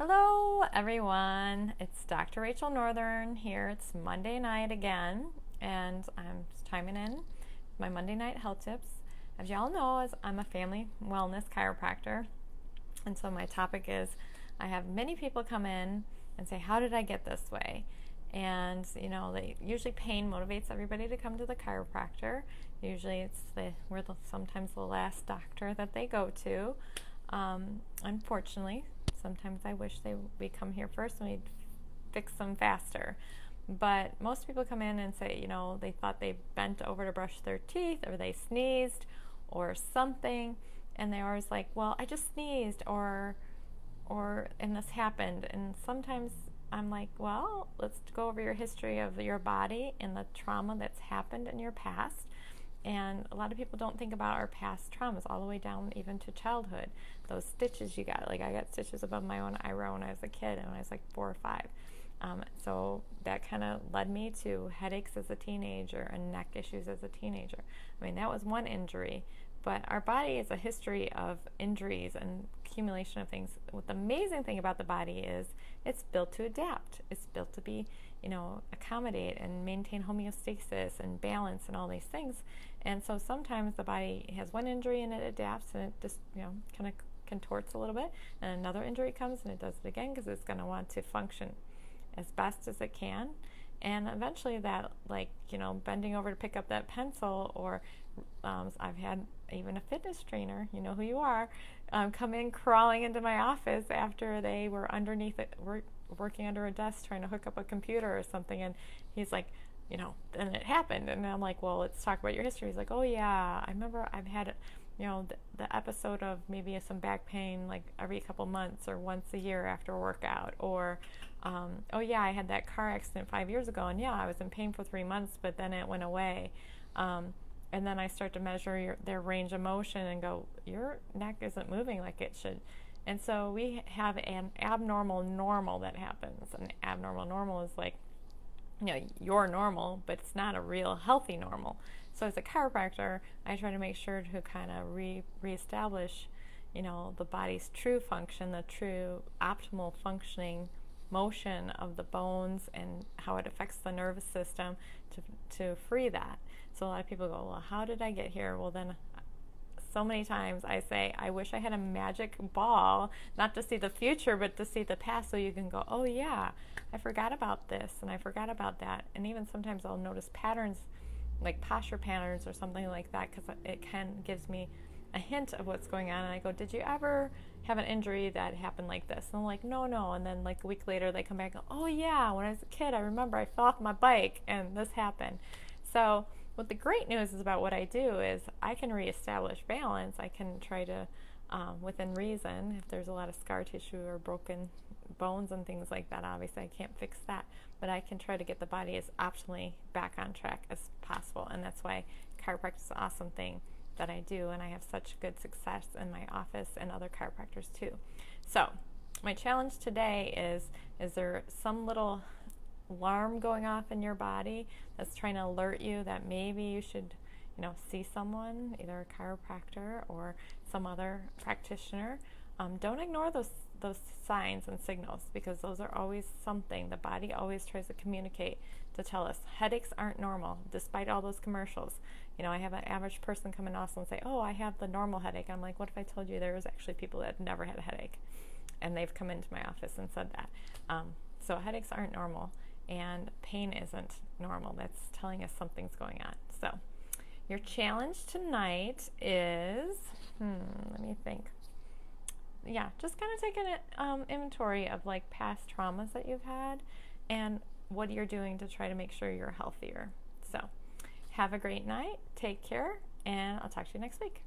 Hello, everyone. It's Dr. Rachel Northern here. It's Monday night again, and I'm chiming in my Monday night health tips. As y'all know, I'm a family wellness chiropractor, and so my topic is I have many people come in and say, "How did I get this way?" And usually pain motivates everybody to come to the chiropractor. Usually, we're sometimes the last doctor that they go to. Unfortunately. Sometimes I wish we'd come here first and we'd fix them faster. But most people come in and say, they thought they bent over to brush their teeth or they sneezed or something. And they're always like, well, I just sneezed and this happened. And sometimes I'm like, well, let's go over your history of your body and the trauma that's happened in your past. And a lot of people don't think about our past traumas all the way down even to childhood. Those stitches you got, like I got stitches above my own eyebrow when I was a kid and when I was like 4 or 5. So that kind of led me to headaches as a teenager and neck issues as a teenager. I mean, that was one injury, but our body is a history of injuries and accumulation of things. What the amazing thing about the body is it's built to adapt. It's built to be, accommodate and maintain homeostasis and balance and all these things. And so sometimes the body has one injury and it adapts and it just, kind of contorts a little bit. And another injury comes and it does it again because it's going to want to function as best as it can. And eventually that, bending over to pick up that pencil, or I've had even a fitness trainer, you know who you are, come in crawling into my office after they were underneath it, working under a desk trying to hook up a computer or something. And he's like, then it happened. And I'm like, well, let's talk about your history. He's like, oh yeah, I remember I've had, the episode of maybe some back pain like every couple months or once a year after a workout. Or, oh yeah, I had that car accident 5 years ago. And yeah, I was in pain for 3 months, but then it went away. And then I start to measure their range of motion and go, your neck isn't moving like it should. And so we have an abnormal normal that happens. An abnormal normal is like, you're normal, but it's not a real healthy normal. So as a chiropractor, I try to make sure to kind of reestablish, the body's true function, the true optimal functioning motion of the bones and how it affects the nervous system to free that. So a lot of people go, well, how did I get here? Well, then so many times I say, I wish I had a magic ball, not to see the future, but to see the past, so you can go, oh yeah, I forgot about this and I forgot about that. And even sometimes I'll notice patterns, like posture patterns or something like that, because it gives me a hint of what's going on. And I go, did you ever have an injury that happened like this? And I'm like, no. And then like a week later they come back and go, oh yeah, when I was a kid, I remember I fell off my bike and this happened. So what the great news is about what I do is I can reestablish balance. I can try to, within reason, if there's a lot of scar tissue or broken bones and things like that, obviously I can't fix that, but I can try to get the body as optimally back on track as possible. And that's why chiropractic is an awesome thing that I do, and I have such good success in my office and other chiropractors too. So my challenge today is there some little alarm going off in your body that's trying to alert you that maybe you should, see someone, either a chiropractor or some other practitioner? Don't ignore those signs and signals, because those are always something. The body always tries to communicate to tell us headaches aren't normal, despite all those commercials. I have an average person come in also and say, oh, I have the normal headache. I'm like, what if I told you there was actually people that never had a headache? And they've come into my office and said that. So headaches aren't normal, and pain isn't normal. That's telling us something's going on. So your challenge tonight is, let me think. Yeah, just kind of take an inventory of like past traumas that you've had and what you're doing to try to make sure you're healthier. So have a great night, take care, and I'll talk to you next week.